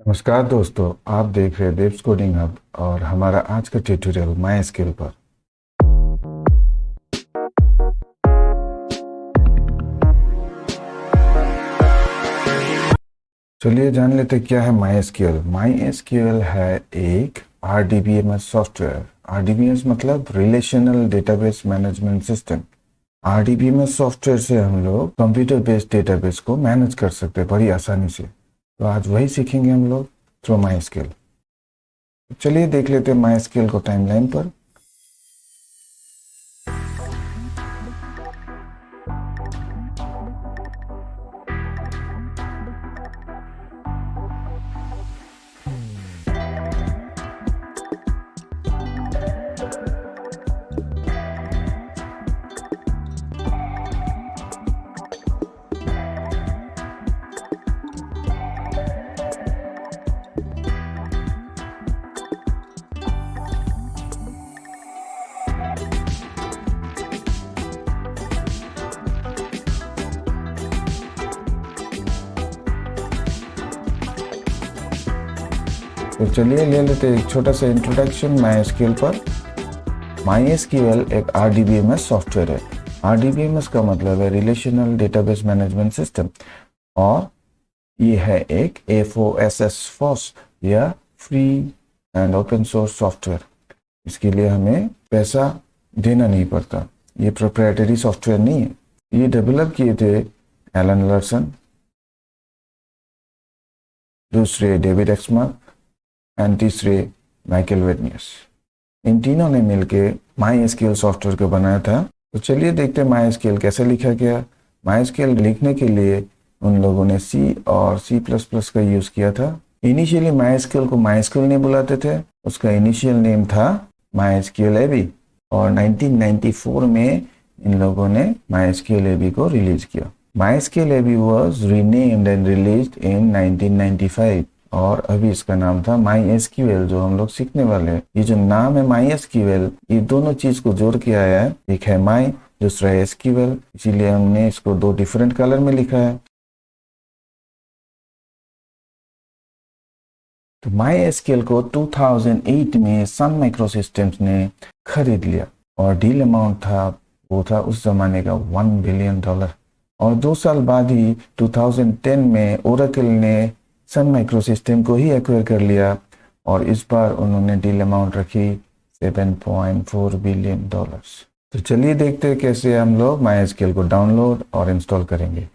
नमस्कार दोस्तों, आप देख रहे हैं देव्स कोडिंग हब और हमारा आज का ट्यूटोरियल माई स्किल पर। चलिए जान लेते हैं क्या है माई स्किल। माई स्किल है एक RDBMS सॉफ्टवेयर। RDBMS मतलब relational database management system. RDBMS software से हम लोग कंप्यूटर बेस्ड डेटाबेस को मैनेज कर सकते हैं बड़ी आसानी से। तो आज वही सीखेंगे हम लोग थ्रू माई स्किल। चलिए देख लेते हैं माई स्किल को टाइमलाइन पर। तो चलिए ले लेते हैं एक छोटा सा इंट्रोडक्शन माई स्किल पर। माई स्किल एक RDBMS सॉफ्टवेयर है। RDBMS का मतलब है रिलेशनल डेटाबेस मैनेजमेंट सिस्टम, और ये है एक FOSS या free and open source software. इसके लिए हमें पैसा देना नहीं पड़ता। ये प्रोप्राइटरी सॉफ्टवेयर नहीं है। ये डेवलप किए थे एलन लर्सन, दूसरे डेविड एक्समर्क एंड तीसरे माइकल वेडनियस। इन तीनों ने मिलके माई स्किल सॉफ्टवेयर को बनाया था। तो चलिए देखते हैं माई स्किल कैसे लिखा गया। माई स्किल लिखने के लिए उन लोगों ने C और C++ का यूज किया था। इनिशियली माई स्किल को माई स्किल नहीं बुलाते थे, उसका इनिशियल नेम था माई स्किल एबी, और 1994 में इन लोगों ने माई स्किल एबी को रिलीज किया। MySQL AB was renamed and released in 1995, और अभी इसका नाम था माई SQL जो हम लोग सीखने वाले हैं। ये जो नाम है माई SQL, ये दोनों चीज को जोड़ के आया है। एक है माई, दूसरा है SQL, इसीलिए हमने इसको दो डिफरेंट कलर में लिखा है। तो माई SQL को 2008 में सन माइक्रोसिस्टम्स ने खरीद लिया, और डील अमाउंट था वो था उस जमाने का $1 बिलियन। और 2 साल बाद ही 2010 में ओरेकल ने सन माइक्रोसिस्टम को ही एक्वायर कर लिया, और इस बार उन्होंने डील अमाउंट रखी $7.4 बिलियन। तो चलिए देखते हैं कैसे हम लोग माई स्किल को डाउनलोड और इंस्टॉल करेंगे।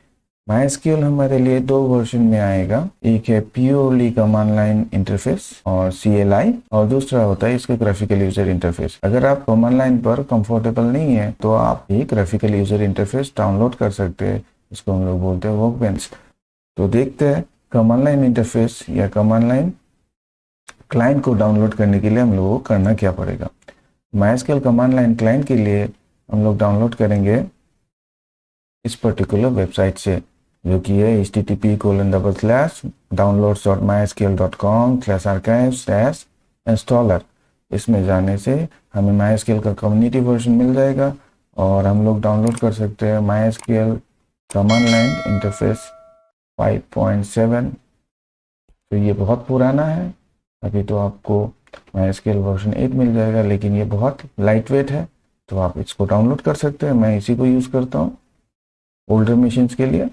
माई स्किल हमारे लिए दो वर्जन में आएगा। एक है प्योरली कमांड लाइन इंटरफेस और CLI, और दूसरा होता है इसका ग्राफिकल यूजर इंटरफेस। अगर आप कमांड लाइन पर कंफर्टेबल नहीं है तो आप एक ग्राफिकल यूजर इंटरफेस डाउनलोड कर सकते हैं। इसको हम लोग बोलते हैं वर्कबेंच। तो देखते हैं कमांड लाइन इंटरफेस या कमांड लाइन क्लाइंट को डाउनलोड करने के लिए हम लोगों को करना क्या पड़ेगा। My skill command line client के लिए हम लोग डाउनलोड करेंगे इस पर्टिकुलर वेबसाइट से, जो कि है http://downloads.mysql.com/archive/installer। इसमें जाने से हमें माई स्किल का कम्युनिटी वर्जन मिल जाएगा, और हम लोग डाउनलोड कर सकते हैं my skill command line interface 5.7। तो ये बहुत पुराना है। अभी तो आपको माई स्किल वर्जन 8 मिल जाएगा, लेकिन ये बहुत लाइट वेट है, तो आप इसको डाउनलोड कर सकते हैं। मैं इसी को यूज़ करता हूँ ओल्डर मशीन्स के लिए।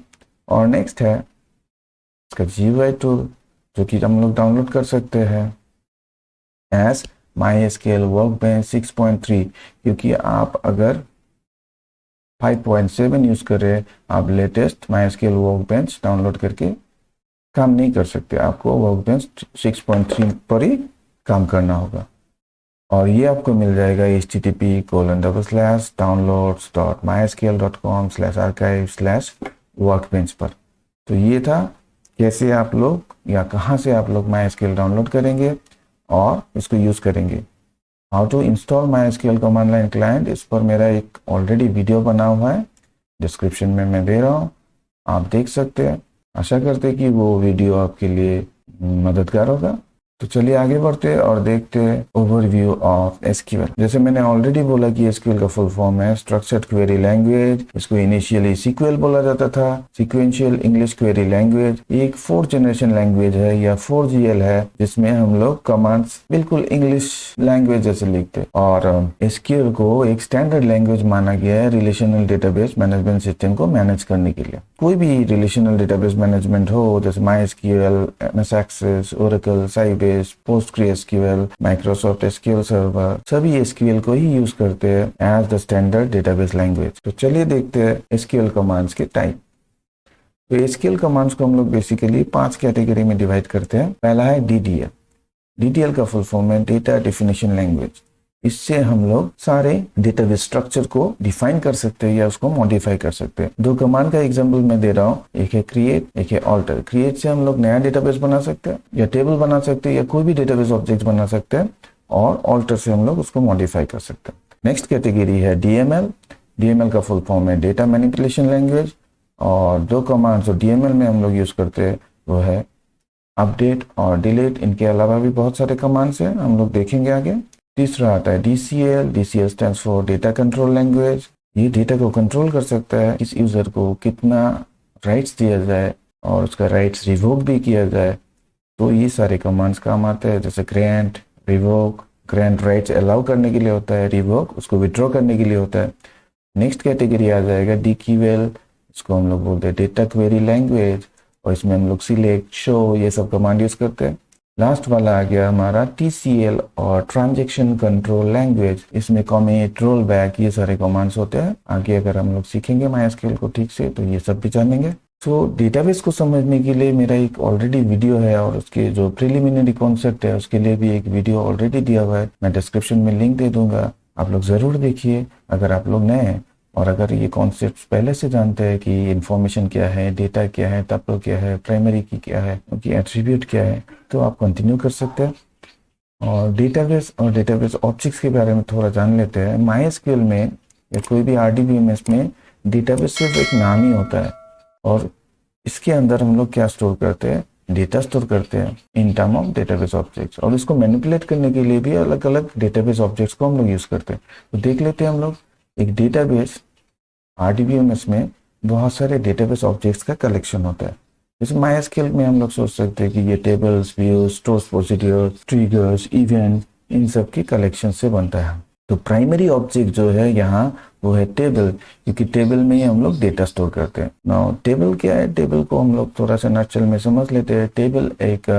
और नेक्स्ट है इसका GUI टूल, जो कि हम लोग डाउनलोड कर सकते हैं एज माई स्किल वर्कबेंच 6.3, क्योंकि आप अगर 5.7 यूज कर रहे हैं, आप latest my skill workbench download करके काम नहीं कर सकते। आपको वर्कबेंच 6.3 पर ही काम करना होगा, और ये आपको मिल जाएगा http://downloads.mysql.com/archive/workbench पर। तो ये था कैसे आप लोग या कहाँ से आप लोग माई स्किल डाउनलोड करेंगे और इसको यूज करेंगे। How to install MySQL command line client, इस पर मेरा एक ऑलरेडी वीडियो बना हुआ है, डिस्क्रिप्शन में मैं दे रहा हूँ, आप देख सकते हैं। आशा करते हैं कि वो वीडियो आपके लिए मददगार होगा। तो चलिए आगे बढ़ते हैं और देखते हैं ओवरव्यू ऑफ एसक्यूएल। जैसे मैंने ऑलरेडी बोला कि एसक्यूएल का फुल फॉर्म है स्ट्रक्चर्ड क्वेरी लैंग्वेज। इसको इनिशियली सीक्वल बोला जाता था, सीक्वेंशियल इंग्लिश क्वेरी लैंग्वेज। एक 4th जनरेशन लैंग्वेज है या 4GL है, जिसमें हम लोग कमांड्स बिल्कुल इंग्लिश लैंग्वेज जैसे लिखते हैं। और एसक्यूएल को एक स्टैंडर्ड लैंग्वेज माना गया है रिलेशनल डेटाबेस मैनेजमेंट सिस्टम को मैनेज करने के लिए। कोई भी रिलेशनल डेटाबेस मैनेजमेंट हो, जैसे MySQL, MS Access, Oracle, Sybase, PostgreSQL, Microsoft SQL server, सभी SQL को ही यूज करते हैं as the standard database language. तो चलिए देखते हैं SQL कमांड्स के टाइप। तो SQL कमांड्स को हम लोग बेसिकली 5 कैटेगरी में डिवाइड करते हैं। पहला है DDL। DDL का फुल फॉर्म है डेटा डेफिनेशन लैंग्वेज। इससे हम लोग सारे डेटाबेस स्ट्रक्चर को डिफाइन कर सकते हैं या उसको मॉडिफाई कर सकते हैं। 2 कमांड का एग्जांपल मैं दे रहा हूँ, एक है क्रिएट, एक है ऑल्टर। क्रिएट से हम लोग नया डेटाबेस बना सकते हैं या टेबल बना सकते हैं या कोई भी डेटाबेस ऑब्जेक्ट बना सकते हैं, और ऑल्टर से हम लोग उसको मॉडिफाई कर सकते हैं। नेक्स्ट कैटेगरी है DML। DML का फुल फॉर्म है डेटा मैनिपुलेशन लैंग्वेज। और 2 कमांड्स जो DML में हम लोग यूज करते हैं वो है अपडेट और डिलीट। इनके अलावा भी बहुत सारे कमांड्स हैं, हम लोग देखेंगे आगे। तीसरा आता है DCL। DCL stands for data control language. ये डेटा को कंट्रोल कर सकता है, किस यूजर को कितना राइट्स दिया जाए और उसका राइट्स रिवोक भी किया जाए। तो ये सारे कमांड्स काम आते हैं, जैसे grant, revoke. Grant rights allow करने के लिए होता है, रिवोक उसको विड्रॉ करने के लिए होता है। नेक्स्ट कैटेगरी आ जाएगा DQL। इसको हम लोग बोलते हैं डेटा क्वेरी लैंग्वेज, और इसमें हम लोग सिलेक्ट, शो, ये सब कमांड यूज करते हैं। लास्ट वाला आ गया हमारा TCL और ट्रांजैक्शन कंट्रोल लैंग्वेज। इसमें कमिट, रोल बैक, ये सारे कमांड्स होते हैं। आगे अगर हम लोग सीखेंगे MySQL को ठीक से तो ये सब भी जानेंगे। तो डेटाबेस को समझने के लिए मेरा एक ऑलरेडी वीडियो है, और उसके जो प्रिलिमिनरी कॉन्सेप्ट है उसके लिए भी एक वीडियो ऑलरेडी दिया हुआ है। मैं डिस्क्रिप्शन में लिंक दे दूंगा, आप लोग जरूर देखिए अगर आप लोग नए हैं। और अगर ये कॉन्सेप्ट पहले से जानते हैं कि इन्फॉर्मेशन क्या है, डेटा क्या है, टपल क्या है, प्राइमरी की क्या है, उनकी एट्रीब्यूट क्या है, तो आप कंटिन्यू कर सकते हैं। और डेटाबेस ऑब्जेक्ट्स के बारे में थोड़ा जान लेते हैं। MySQL में या कोई भी RDBMS में डेटाबेस सिर्फ एक नाम ही होता है, और इसके अंदर हम लोग क्या स्टोर करते हैं, डेटा स्टोर करते हैं in term of database objects. और इसको मैनिपुलेट करने के लिए भी अलग अलग डेटाबेस ऑब्जेक्ट्स को हम लोग यूज करते हैं। तो देख लेते हैं हम लोग। एक डेटाबेस RDBMS में बहुत सारे डेटाबेस ऑब्जेक्ट्स का कलेक्शन होता है। जैसे MySQL में हम लोग सोच सकते हैं कि ये tables, views, stores, procedures, triggers, event, इन सब के कलेक्शन से बनता है। तो प्राइमरी ऑब्जेक्ट जो है यहाँ वो है टेबल, क्योंकि टेबल में ही हम लोग डेटा स्टोर करते हैं। नाउ टेबल क्या है, टेबल को हम लोग थोड़ा सा नटशेल में समझ लेते हैं। टेबल एक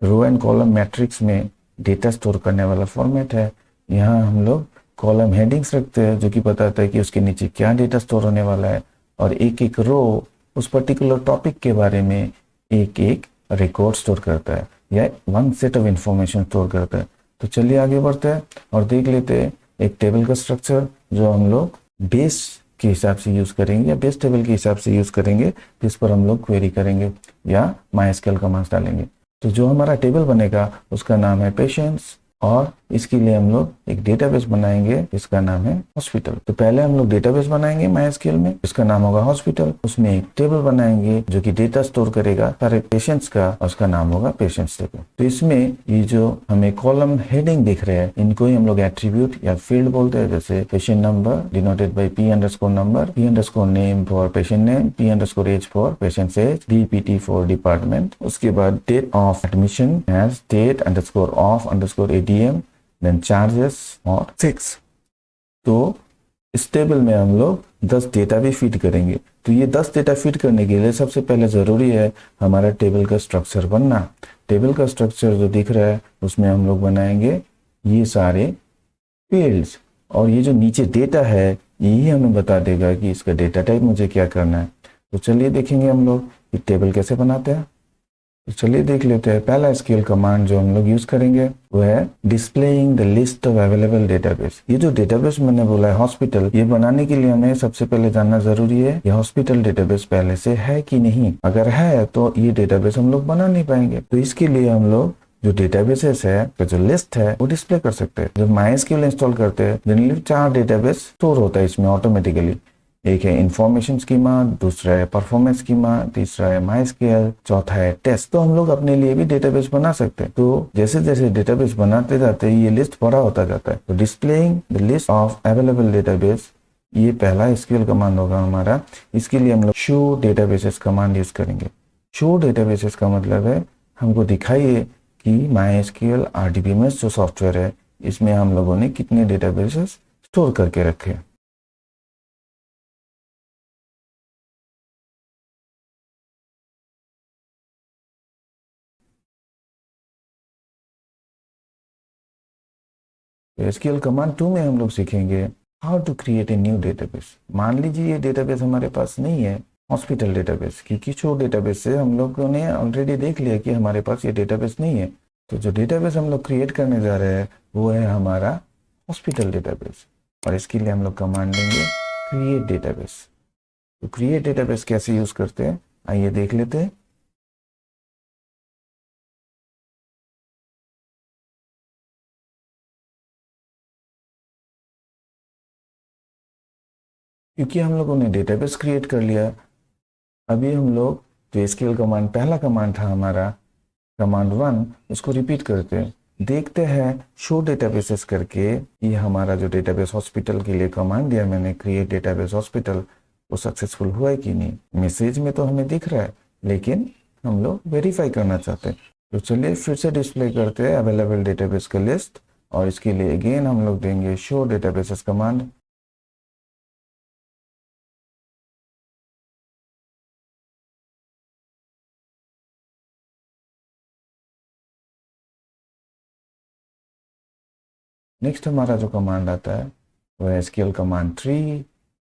रो एंड कॉलम मैट्रिक्स में डेटा स्टोर करने वाला फॉर्मेट है। यहाँ हम लोग कॉलम हेडिंग्स रखते हैं जो कि बताता है कि उसके नीचे क्या डेटा स्टोर होने वाला है, और एक एक रो उस पर्टिकुलर टॉपिक के बारे में एक एक रिकॉर्ड स्टोर करता है या one set of information store करता है। तो चलिए आगे बढ़ते हैं और देख लेते हैं एक टेबल का स्ट्रक्चर जो हम लोग बेस के हिसाब से यूज करेंगे या बेस टेबल के हिसाब से यूज करेंगे, जिस पर हम लोग क्वेरी करेंगे या MySQL कमांड्स डालेंगे। तो जो हमारा टेबल बनेगा उसका नाम है पेशेंट्स, और इसके लिए हम लोग एक डेटाबेस बनाएंगे जिसका नाम है हॉस्पिटल। तो पहले हम लोग डेटाबेस बनाएंगे MySQL में, इसका नाम होगा हॉस्पिटल। उसमें एक टेबल बनाएंगे जो कि डेटा स्टोर करेगा सारे पेशेंट्स का, और उसका नाम होगा पेशेंट्स टेबल। तो इसमें ये जो हमें कॉलम हेडिंग दिख रहे हैं, इनको ही हम लोग एट्रीब्यूट या फील्ड बोलते हैं। जैसे patient number denoted by P_number, P_name for patient name, P_age for patient age, DPT for department. उसके बाद date of admission as date_of_ADM, then charges और 6। तो इस टेबल में हम लोग 10 डेटा भी फीड करेंगे। तो ये 10 डेटा फीड करने के लिए सबसे पहले जरूरी है हमारा टेबल का स्ट्रक्चर बनना। टेबल का स्ट्रक्चर जो दिख रहा है उसमें हम लोग बनाएंगे ये सारे फील्ड्स, और ये जो नीचे डेटा है यही हमें बता देगा कि इसका डेटा टाइप मुझे क्या करना है। तो चलिए देखेंगे हम लोग ये टेबल कैसे बनाते हैं। तो चलिए देख लेते हैं। पहला SQL कमांड जो हम लोग यूज करेंगे वो है displaying the list of available database. ये जो डेटाबेस मैंने बोला है हॉस्पिटल, ये बनाने के लिए हमें सबसे पहले जानना जरूरी है ये हॉस्पिटल डेटाबेस पहले से है कि नहीं। अगर है तो ये डेटाबेस हम लोग बना नहीं पाएंगे। तो इसके लिए हम लोग जो डेटाबेसेस है तो जो लिस्ट है वो डिस्प्ले कर सकते हैं। जब MySQL इंस्टॉल करते हैं जनरली 4 डेटाबेस स्टोर होता है इसमें ऑटोमेटिकली। एक है इंफॉर्मेशन स्कीमा, दूसरा है परफॉर्मेंस स्कीमा, तीसरा है माइस्क्ल, चौथा है टेस्ट। तो हम लोग अपने लिए भी डेटाबेस बना सकते हैं। तो जैसे जैसे डेटाबेस बनाते जाते हैं ये लिस्ट बड़ा होता जाता है। तो displaying the list of available database, ये पहला एसक्यूएल कमांड होगा हमारा। इसके लिए हम लोग शो डेटाबेसेस कमांड यूज करेंगे। शो डेटाबेसेस का मतलब है हमको दिखाइए कि MySQL RDBMS जो सॉफ्टवेयर है इसमें हम लोगों ने कितने डेटाबेसेस स्टोर करके रखे हैं। एसक्यूएल कमांड 2 में हम लोग सीखेंगे how to create a new database. मान लीजिए ये डेटाबेस हमारे पास नहीं है, हॉस्पिटल डेटाबेस, क्योंकि शो डेटाबेस से हम लोगों ने ऑलरेडी देख लिया कि हमारे पास ये डेटाबेस नहीं है। तो जो डेटाबेस हम लोग क्रिएट करने जा रहे हैं वो है हमारा हॉस्पिटल डेटाबेस, और इसके लिए हम लोग कमांड लेंगे क्रिएट डेटाबेस। तो क्रिएट डेटाबेस कैसे यूज करते हैं आइए देख लेते हैं। क्योंकि हम लोगों ने डेटाबेस क्रिएट कर लिया, अभी हम लोग जो एसक्यूएल कमांड पहला कमांड था हमारा कमांड 1, उसको रिपीट करते हैं। देखते हैं शो डेटाबेसेस करके ये हमारा जो डेटाबेस हॉस्पिटल के लिए कमांड दिया मैंने क्रिएट डेटाबेस हॉस्पिटल, वो सक्सेसफुल हुआ है कि नहीं। मैसेज में तो हमें दिख रहा है लेकिन हम लोग वेरीफाई करना चाहते हैं। तो चलिए फिर से डिस्प्ले करते हैं अवेलेबल डेटाबेस का लिस्ट, और इसके लिए अगेन हम लोग देंगे शो डेटाबेसेस कमांड। नेक्स्ट हमारा जो कमांड आता है वो है एसक्यूएल कमांड 3,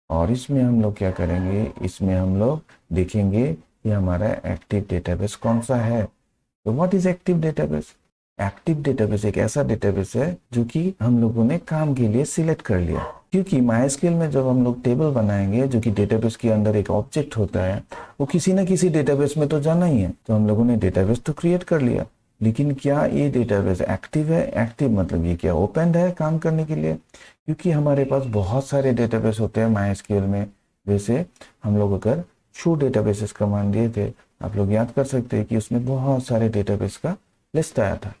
और इसमें हम लोग क्या करेंगे, इसमें हम लोग देखेंगे कि हमारा एक्टिव डेटाबेस कौन सा है। तो what is active database? Active database एक ऐसा डेटाबेस है जो कि हम लोगों ने काम के लिए सिलेक्ट कर लिया। क्योंकि MySQL में जब हम लोग टेबल बनाएंगे जो कि डेटाबेस के अंदर एक ऑब्जेक्ट होता है, वो किसी ना किसी डेटाबेस में तो जाना ही है। तो हम लोगों ने डेटाबेस तो क्रिएट कर लिया, लेकिन क्या ये डेटाबेस एक्टिव है? एक्टिव मतलब ये क्या ओपन है काम करने के लिए? क्योंकि हमारे पास बहुत सारे डेटाबेस होते हैं MySQL में। जैसे हम लोग अगर शो डेटाबेसेस कमांड दिए थे, आप लोग याद कर सकते हैं कि उसमें बहुत सारे डेटाबेस का लिस्ट आया था।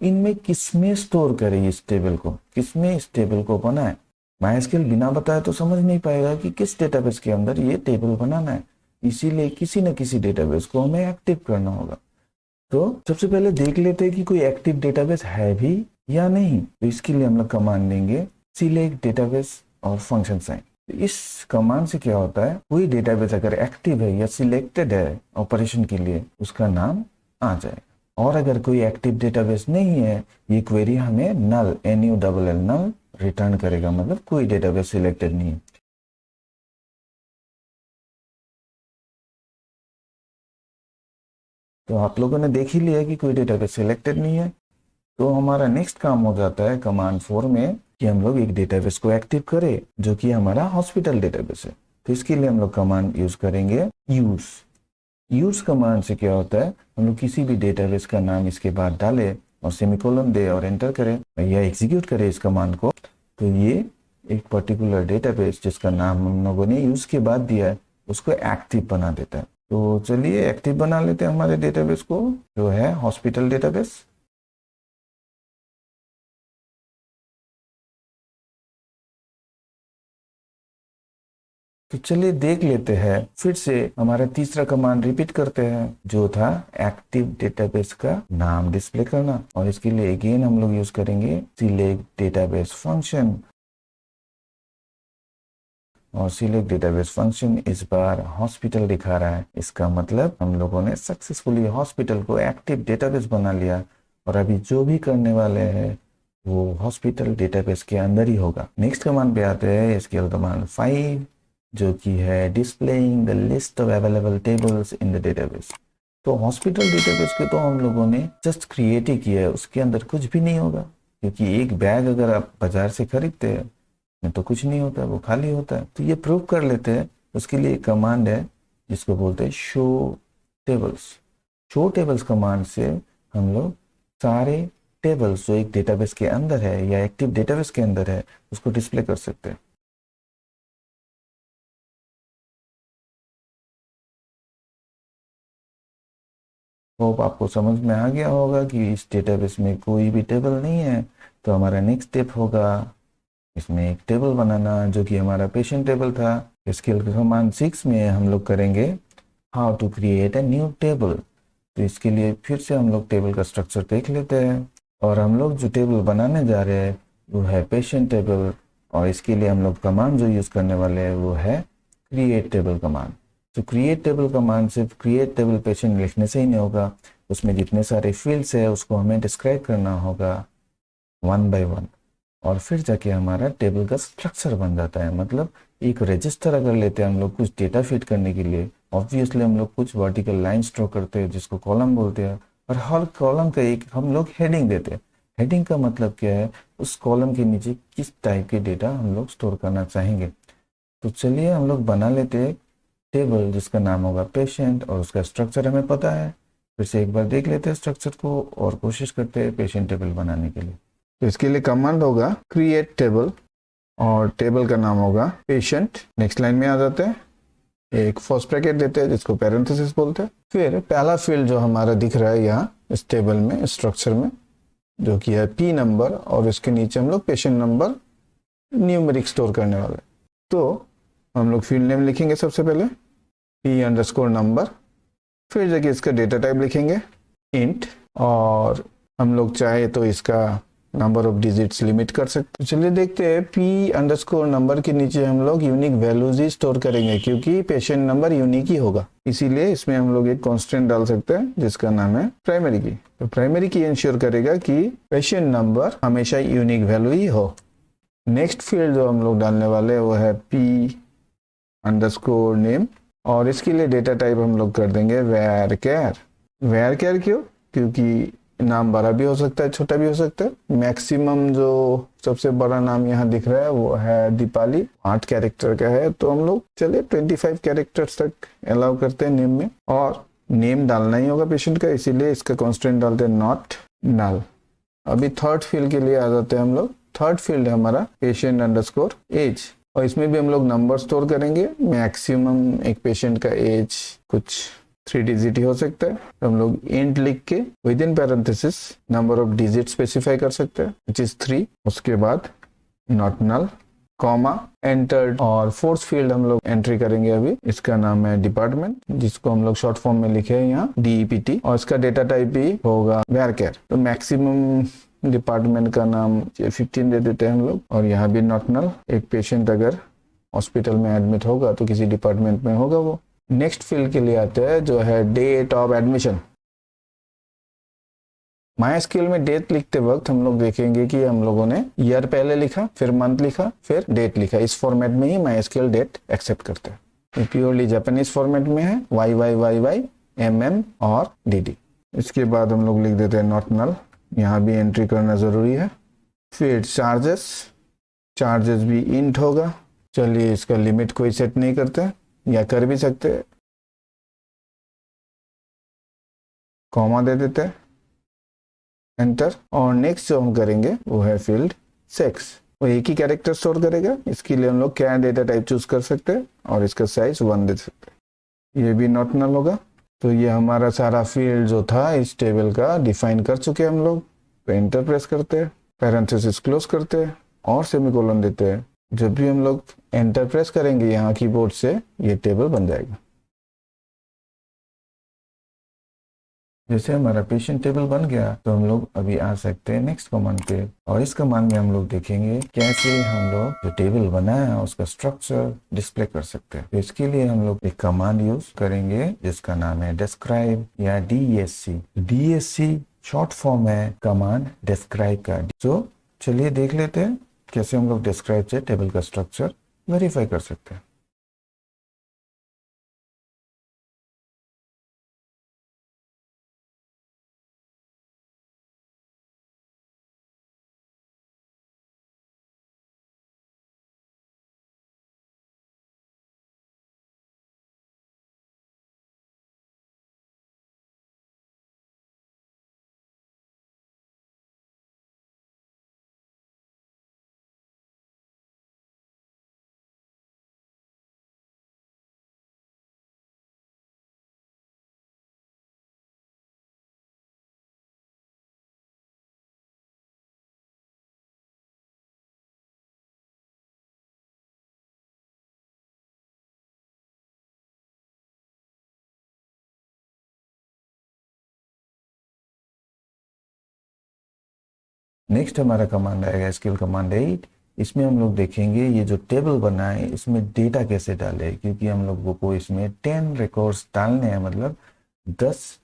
इनमें किसमें स्टोर करें इस टेबल को, किसमें इस टेबल को बनाए? MySQL बिना बताए तो समझ नहीं पाएगा कि किस डेटाबेस के अंदर ये टेबल बनाना है। इसीलिए किसी न किसी डेटाबेस को हमें एक्टिव करना होगा। तो सबसे पहले देख लेते हैं कि कोई एक्टिव डेटाबेस है भी या नहीं। तो इसके लिए हम लोग कमांड देंगे सिलेक्ट डेटाबेस और फंक्शन साइन। इस कमांड से क्या होता है, कोई डेटाबेस अगर एक्टिव है या सिलेक्टेड है ऑपरेशन के लिए, उसका नाम आ जाए। और अगर कोई एक्टिव डेटाबेस नहीं है, ये क्वेरी हमें नल NULL नल रिटर्न करेगा, मतलब कोई डेटाबेस सिलेक्टेड नहीं है। तो आप लोगों ने देख ही लिया कि कोई डेटाबेस सिलेक्टेड नहीं है। तो हमारा नेक्स्ट काम हो जाता है कमांड 4 में कि हम लोग एक डेटाबेस को एक्टिव करें जो कि हमारा हॉस्पिटल डेटाबेस है। तो इसके लिए हम लोग कमांड यूज करेंगे यूज। यूज कमांड से क्या होता है, हम लोग किसी भी डेटाबेस का नाम इसके बाद डाले और सेमीकोलन दे और एंटर करें या एग्जीक्यूट करें इस कमांड को, तो ये एक पर्टिकुलर डेटाबेस जिसका नाम हम लोगों ने यूज के बाद दिया है उसको एक्टिव बना देता है। तो चलिए एक्टिव बना लेते हैं हमारे डेटाबेस को जो है हॉस्पिटल डेटाबेस। तो चलिए देख लेते हैं, फिर से हमारा तीसरा कमांड रिपीट करते हैं जो था एक्टिव डेटाबेस का नाम डिस्प्ले करना, और इसके लिए अगेन हम लोग यूज करेंगे सिलेक्ट डेटाबेस फंक्शन। और सिलेक्ट डेटाबेस फंक्शन इस बार हॉस्पिटल दिखा रहा है, इसका मतलब हम लोगों ने सक्सेसफुली हॉस्पिटल को एक्टिव डेटाबेस बना लिया। और अभी जो भी करने वाले हैं वो हॉस्पिटल डेटाबेस के अंदर ही होगा। नेक्स्ट कमांड पे आते हैं एसक्यूएल कमांड 5 जो कि है displaying the list of available tables in the database. तो हॉस्पिटल डेटाबेस के तो हम लोगों ने जस्ट क्रिएट ही किया है, उसके अंदर कुछ भी नहीं होगा। क्योंकि एक बैग अगर आप बाजार से खरीदते हैं में तो कुछ नहीं होता है, वो खाली होता है। तो ये प्रूव कर लेते हैं। उसके लिए कमांड है जिसको बोलते हैं show tables. Show tables command से हम लोग सारे टेबल्स जो एक डेटाबेस के अंदर है या एक्टिव डेटाबेस के अंदर है उसको डिस्प्ले कर सकते हैं। होप आपको समझ में आ गया होगा कि इस डेटाबेस में कोई भी टेबल नहीं है। तो हमारा नेक्स्ट स्टेप होगा इसमें एक टेबल बनाना, जो कि हमारा पेशेंट टेबल था। स्किल कमांड 6 में हम लोग करेंगे how to create a new table. तो इसके लिए फिर से हम लोग टेबल का स्ट्रक्चर देख लेते हैं, और हम लोग जो टेबल बनाने जा रहे हैं वो है पेशेंट टेबल। और इसके लिए हम लोग कमांड जो यूज़ करने वाले हैं वो है क्रिएट टेबल कमांड। तो क्रिएट टेबल कमांड सिर्फ क्रिएट टेबल पेशेंट लिखने से ही नहीं होगा, उसमें जितने सारे फील्ड्स है उसको हमें डिस्क्राइब करना होगा वन बाय वन। और फिर जाके हमारा टेबल का स्ट्रक्चर बन जाता है। मतलब एक रजिस्टर अगर लेते हैं हम लोग कुछ डेटा फिट करने के लिए, ऑब्वियसली हम लोग कुछ वर्टिकल लाइंस ड्रॉ करते हैं जिसको कॉलम बोलते हैं, और हर कॉलम का एक हम लोग हेडिंग देते हैं। हेडिंग का मतलब क्या है, उस कॉलम के नीचे किस टाइप के डेटा हम लोग स्टोर करना चाहेंगे। तो चलिए हम लोग बना लेते हैं टेबल जिसका नाम होगा पेशेंट, और उसका स्ट्रक्चर हमें पता है। फिर से एक बार देख लेते हैं स्ट्रक्चर को और कोशिश करते हैं पेशेंट टेबल बनाने के लिए। तो इसके लिए कमांड होगा क्रिएट टेबल, और टेबल का नाम होगा पेशेंट। नेक्स्ट लाइन में आ जाते हैं, एक फर्स्ट ब्रैकेट देते हैं जिसको पैरेंथेसिस बोलते हैं। फिर पहला फील्ड जो हमारा दिख रहा है यहाँ इस टेबल में स्ट्रक्चर में, जो कि है पी नंबर, और इसके नीचे हम लोग पेशेंट नंबर न्यूमेरिक स्टोर करने वाले। तो हम लोग फील्ड नेम लिखेंगे सबसे पहले p_नंबर, फिर जाके इसका डेटा टाइप लिखेंगे इंट, और हम लोग चाहे तो इसका नंबर ऑफ डिजिट्स लिमिट कर सकते हैं। चलिए देखते हैं p_नंबर के नीचे हम लोग यूनिक वैल्यूज ही स्टोर करेंगे, क्योंकि पेशेंट नंबर यूनिक ही होगा, इसीलिए इसमें हम लोग एक कांस्टेंट डाल सकते हैं जिसका नाम है प्राइमरी की। तो प्राइमरी की इंश्योर करेगा कि पेशेंट नंबर हमेशा यूनिक वैल्यू ही हो। नेक्स्ट फील्ड जो हम लोग डालने वाले हैं वो है p_name, और इसके लिए डेटा टाइप हम लोग कर देंगे varchar। varchar क्यों? क्योंकि नाम बड़ा भी हो सकता है छोटा भी हो सकता है। मैक्सिमम जो सबसे बड़ा नाम यहाँ दिख रहा है वो है दीपाली, 8 कैरेक्टर का है, तो हम लोग चलिए 25 कैरेक्टर्स तक अलाउ करते हैं नेम में। और नेम डालना ही होगा पेशेंट का, इसीलिए इसका कॉन्स्टेंट डालते हैं नॉट नल। अभी थर्ड फील्ड के लिए आ जाते हैं हम लोग। थर्ड फील्ड है हमारा patient_age, और इसमें भी हम लोग नंबर स्टोर करेंगे। मैक्सिमम एक पेशेंट का एज कुछ 3 डिजिट ही हो सकता है, तो हम लोग इंट लिख के with in parenthesis number of digit specify कर सकते हैं विच इज 3। उसके बाद नॉट नल, कॉमा, एंटर्ड। और फोर्थ फील्ड हम लोग एंट्री करेंगे अभी, इसका नाम है डिपार्टमेंट, जिसको हम लोग शॉर्ट फॉर्म में लिखे हैं यहाँ DEPT, और इसका डेटा टाइप भी होगा varchar। तो मैक्सिमम डिपार्टमेंट का नाम 15 दे देते हैं हम लोग, और यहाँ भी नॉट नल। एक पेशेंट अगर हॉस्पिटल में एडमिट होगा तो किसी डिपार्टमेंट में होगा वो। नेक्स्ट फील्ड के लिए आते हैं जो है डेट ऑफ एडमिशन। MySQL में डेट लिखते वक्त हम लोग देखेंगे कि हम लोगों ने ईयर पहले लिखा, फिर मंथ लिखा, फिर डेट लिखा। इस फॉर्मेट में ही MySQL डेट एक्सेप्ट करते हैं। ये प्योरली जापानीज फॉर्मेट में है, YYYY MM और DD। इसके बाद हम लोग लिख देते हैं नॉट नल, यहाँ भी एंट्री करना जरूरी है। फिर चार्जेस, चार्जेस भी इंट होगा। चलिए इसका लिमिट कोई सेट नहीं करते, या कर भी सकते, कॉमा दे देते हैं, एंटर। और नेक्स्ट जो हम करेंगे वो है फील्ड सेक्स, वो एक ही कैरेक्टर स्टोर करेगा। इसके लिए हम लोग क्या डेटा टाइप चूज कर सकते हैं, और इसका साइज 1 दे सकते हैं। ये भी नॉट नल होगा। तो ये हमारा सारा फील्ड जो था इस टेबल का डिफाइन कर चुके हैं हम लोग। तो एंटर प्रेस करते हैं, पैरेंथेसिस क्लोज करते हैं, और सेमीकोलन देते हैं। जब भी हम लोग एंटर प्रेस करेंगे यहाँ कीबोर्ड से, ये टेबल बन जाएगा। जैसे हमारा पेशेंट टेबल बन गया, तो हम लोग अभी आ सकते हैं नेक्स्ट कमांड पे, और इस कमांड में हम लोग देखेंगे कैसे हम लोग जो टेबल बनाया है उसका स्ट्रक्चर डिस्प्ले कर सकते हैं। तो इसके लिए हम लोग एक कमांड यूज करेंगे जिसका नाम है डिस्क्राइब या DSC। DSC शॉर्ट फॉर्म है कमांड डिस्क्राइब का। तो चलिए देख लेते हैं कैसे हम लोग डिस्क्राइब से टेबल का स्ट्रक्चर वेरीफाई कर सकते हैं। नेक्स्ट हमारा कमांड आएगा एसक्यूएल कमांड 8। इसमें हम लोग देखेंगे ये जो टेबल बना है इसमें डेटा कैसे डाले, क्योंकि हम लोगों को इसमें 10 रिकॉर्ड्स डालने हैं, मतलब 10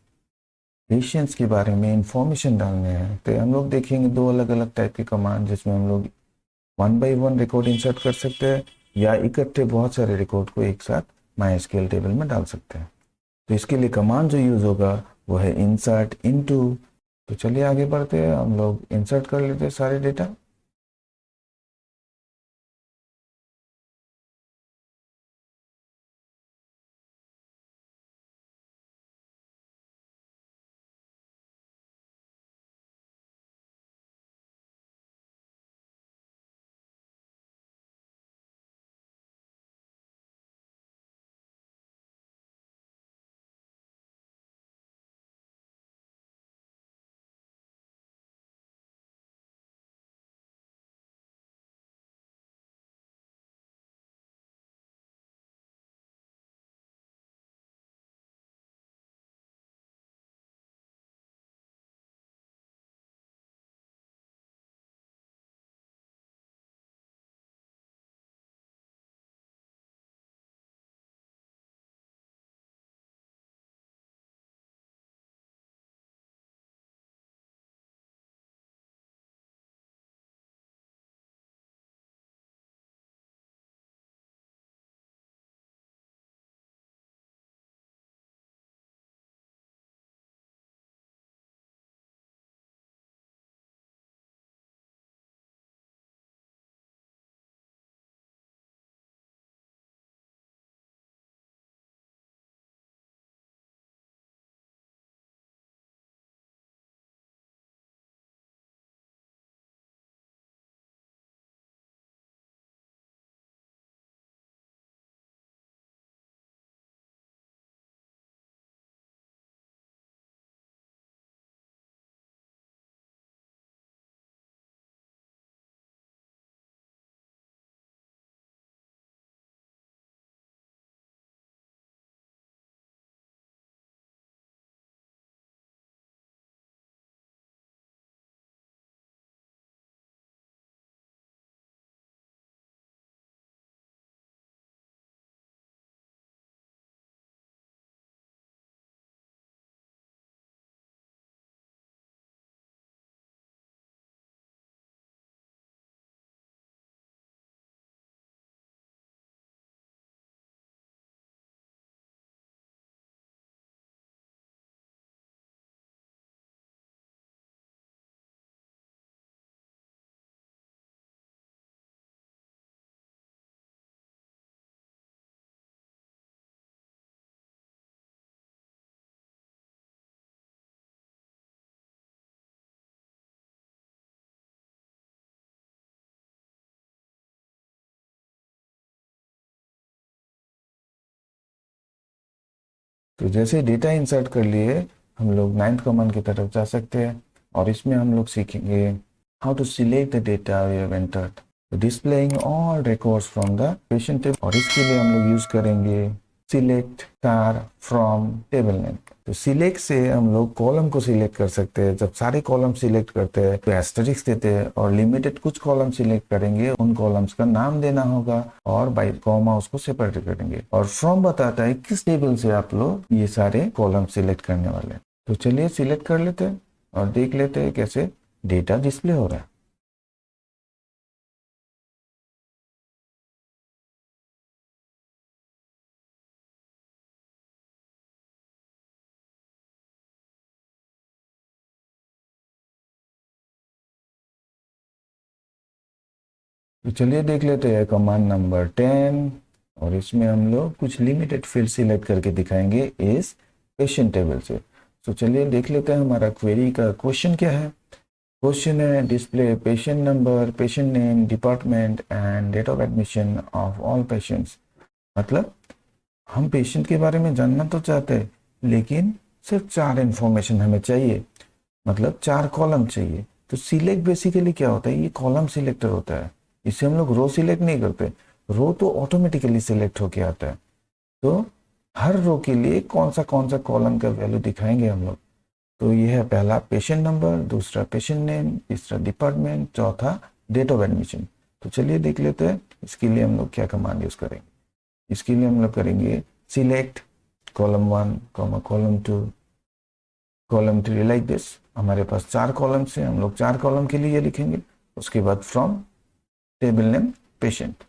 पेशेंट्स के बारे में इंफॉर्मेशन डालने हैं। तो हम लोग देखेंगे दो अलग अलग टाइप के कमांड, जिसमें हम लोग 1 by 1 रिकॉर्ड इंसर्ट कर सकते हैं या इकट्ठे बहुत सारे रिकॉर्ड को एक साथ माइस्क्यूएल टेबल में डाल सकते हैं। तो इसके लिए कमांड जो यूज होगा वो है इंसर्ट इनटू। तो चलिए आगे बढ़ते हैं, हम लोग इंसर्ट कर लेते हैं सारे डेटा। तो जैसे डेटा इंसर्ट कर लिए, हम लोग 9th कमांड की तरफ जा सकते हैं और इसमें हम लोग सीखेंगे how to select the data we have entered, displaying all records from the patient table. और इसके लिए हम लोग यूज करेंगे select star from table name. तो सिलेक्ट से हम लोग कॉलम को सिलेक्ट कर सकते हैं। जब सारे कॉलम सिलेक्ट करते हैं तो एस्टेरिस्क देते हैं और लिमिटेड कुछ कॉलम सिलेक्ट करेंगे, उन कॉलम्स का नाम देना होगा और बाई कॉमा उसको सेपरेट करेंगे। और फ्रॉम बताता है किस टेबल से आप लोग ये सारे कॉलम सिलेक्ट करने वाले हैं। तो चलिए सिलेक्ट कर लेते हैं और देख लेते हैं कैसे डेटा डिस्प्ले हो रहा है। तो चलिए देख लेते हैं कमांड नंबर 10, और इसमें हम लोग कुछ लिमिटेड फील्ड सिलेक्ट करके दिखाएंगे इस पेशेंट टेबल से। तो चलिए देख लेते हैं हमारा क्वेरी का क्वेश्चन क्या है। क्वेश्चन है display patient number, patient name, department and date of admission of all patients. मतलब हम पेशेंट के बारे में जानना तो चाहते हैं, लेकिन सिर्फ 4 इंफॉर्मेशन हमें चाहिए, मतलब 4 कॉलम चाहिए। तो सिलेक्ट बेसिकली क्या होता है, ये कॉलम सिलेक्टर होता है। इसे हम लोग रो सिलेक्ट नहीं करते, रो तो ऑटोमेटिकली सिलेक्ट होके आता है। तो हर रो के लिए कौन सा कॉलम का वैल्यू दिखाएंगे हम लोग। तो ये है पहला पेशेंट नंबर, दूसरा पेशेंट नेम, तीसरा डिपार्टमेंट, चौथा डेट ऑफ एडमिशन। तो चलिए देख लेते हैं इसके लिए हम लोग क्या कमांड यूज करेंगे। इसके लिए हम लोग करेंगे select column 1 column 2 column 3 like this. हमारे पास 4 कॉलम से हम लोग 4 कॉलम के लिए लिखेंगे। उसके बाद फ्रॉम टेबल नेम पेशेंट।